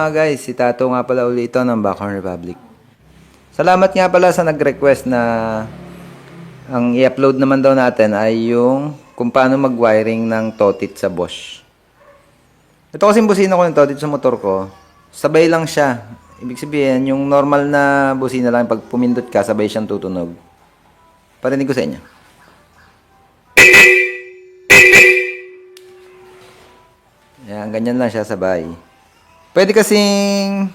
mga guys, si Tato nga pala uli ito ng Backhorn Republic. Salamat nga pala sa nag-request na ang i-upload naman daw natin ay yung kung paano mag-wiring ng totit sa Bosch. Ito kasing busina ko ng totit sa motor ko, sabay lang siya. Ibig sabihin, yung normal na busina lang, pag pumindot ka, sabay siyang tutunog. Parinig ko sa inyo. Yan, ganyan lang siya sabay. Pwede kasing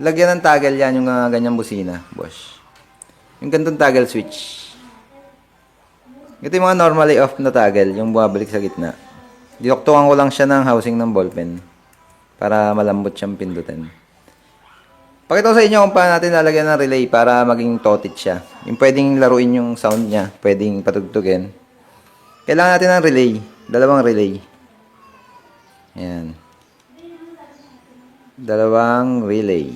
lagyan ng toggle yan, yung ganyang busina, Bosch. Yung gantong toggle switch. Ito yung mga normally off na toggle, yung bumabalik sa gitna. Dinoktukan ko lang siya ng housing ng ballpen para malambot siyang pindutin. Pakita ko sa inyo kung paano natin lalagyan ng relay para maging totit siya. Yung pwedeng laruin yung sound niya, pwedeng patugtugin. Kailangan natin ng relay, dalawang relay. Ayan. Dalawang relay.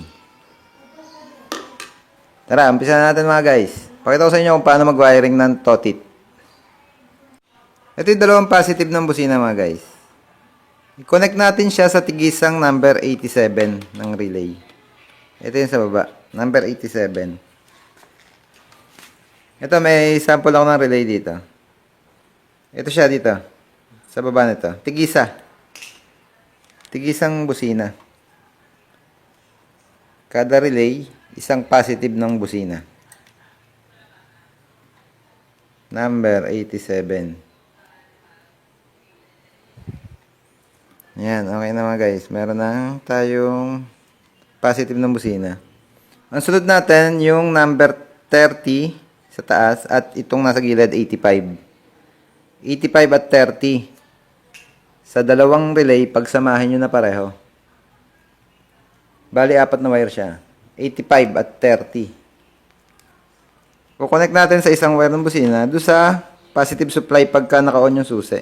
Tara, umpisa na natin mga guys. Pakita ko sa inyo kung paano mag-wiring ng totit. Ito yung dalawang positive ng busina mga guys. I-connect natin siya sa tigisang number 87 ng relay. Ito yung sa baba. Number 87. Ito, may sample ako ng relay dito. Ito siya dito. Sa baba nito. Tigisa. Tigisang busina. Kada relay, isang positive ng busina. Number 87. Yan, okay na mga guys. Meron na tayong positive ng busina. Ang sunod natin, yung number 30 sa taas at itong nasa gilid, 85. 85 at 30. Sa dalawang relay, pagsamahin nyo na pareho. Bali, apat na wire siya. 85 at 30. Kukonect natin sa isang wire ng busina doon sa positive supply pagka naka-on yung susi.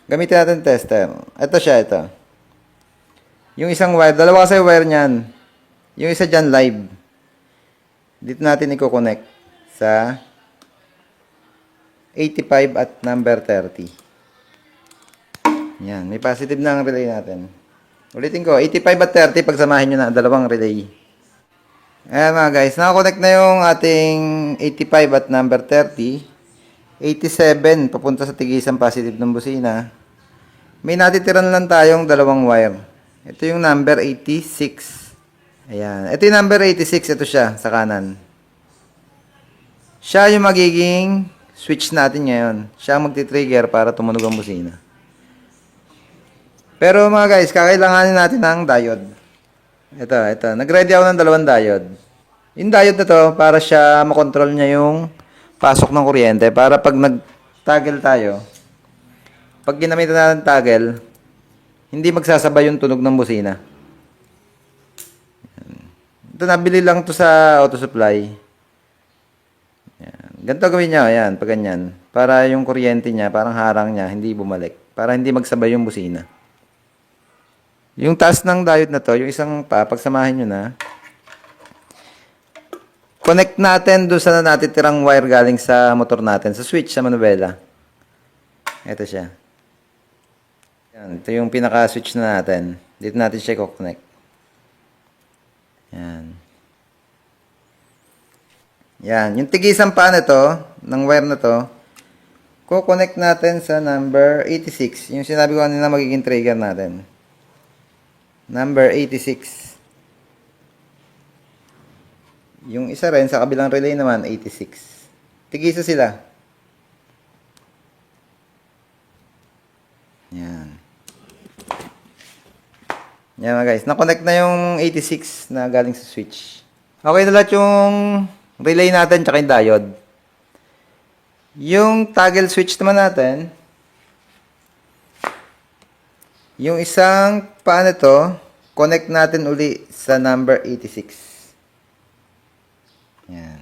Gamitin natin tester. Ito siya, ito. Yung isang wire, dalawa kasi wire niyan. Yung isa dyan live. Dito natin i-connect sa 85 at number 30. Yan, may positive na ang relay natin. Ulitin ko, 85 at 30, pagsamahin nyo na, dalawang relay. Ayan mga guys, nakakonect na yung ating 85 at number 30. 87, papunta sa tigisang positive ng busina. May natitiran lang tayong dalawang wire. Ito yung number 86. Ayan, ito yung number 86, ito siya, sa kanan. Siya yung magiging switch natin ngayon. Siya ang magti-trigger para tumunog ang busina. Pero mga guys, kakailanganin natin ng diode. Ito. Nag-ready ako ng dalawang diode. Yung diode na to, para siya makontrol niya yung pasok ng kuryente. Para pag nag-toggle tayo, pag ginamitan natin toggle, hindi magsasabay yung tunog ng busina. Ito, nabili lang to sa auto supply. Yan. Ganito gawin niya, ayan, pag ganyan. Para yung kuryente niya, parang harang niya, hindi bumalik. Para hindi magsabay yung busina. Yung taas ng diode na to, yung isang pagsamahin nyo na. Connect natin doon sa natitirang wire galing sa motor natin, sa switch, sa manubela. Ito siya. Yan, ito yung pinaka-switch na natin. Dito natin siya i-connect. Yan. Yan. Yung tigisang paa na to, ng wire na to, ko-connect natin sa number 86. Yung sinabi ko kanina magiging trigger natin. Number 86. Yung isa rin, sa kabilang relay naman, 86. Tigisa sila. Yan. Yan mga guys. Na-connect na yung 86 na galing sa switch. Okay na lahat yung relay natin tsaka yung diode. Yung toggle switch naman natin, yung isang paano to, connect natin uli sa number 86. Yan.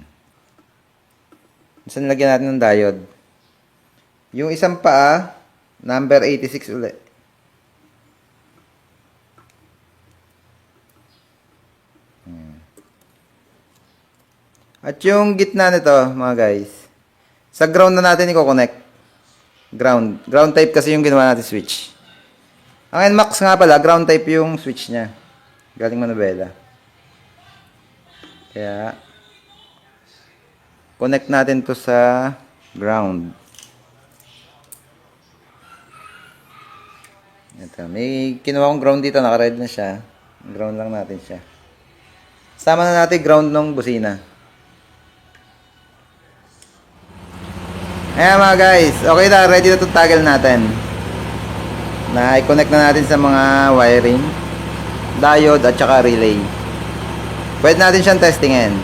Saan lagyan natin ng diode? Yung isang paa, number 86 uli. At yung gitna nito, mga guys, sa ground na natin i-connect. Ground. Ground type kasi yung ginawa natin switch. Ang NMAX nga pala, ground type yung switch niya. Galing manubela. Kaya, connect natin to sa ground. Ito, may kinuha kong ground dito, naka-red na siya. Ground lang natin siya. Sama na natin ground ng busina. Ayan mga guys, okay na, ready na itong toggle natin. Na i-connect na natin sa mga wiring, diode at saka relay. Pwede natin siyang testingin.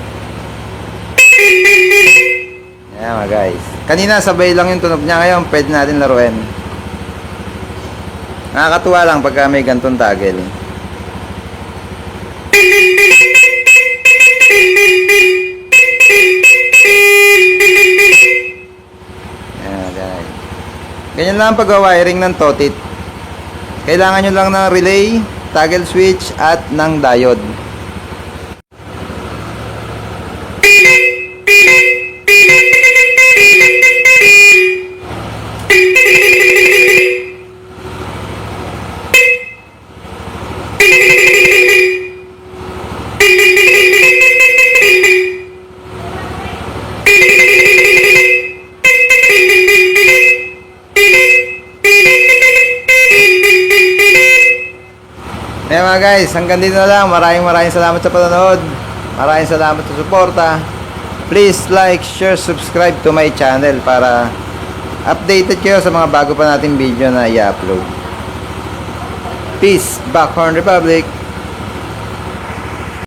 Ayan mga guys. Kanina sabay lang yung tunog niya, ngayon pwede natin laruin. Nakakatuwa lang pagka may gantong toggle. Ayan guys. Ganyan lang pag-wiring ng totit. Kailangan nyo lang ng relay, toggle switch at ng diode. Ayan mga guys, hanggang dito na lang. Maraming salamat sa panonood. Maraming salamat sa suporta. Please like, share, subscribe to my channel para updated kayo sa mga bago pa nating video na i-upload. Peace, Backhorn Republic.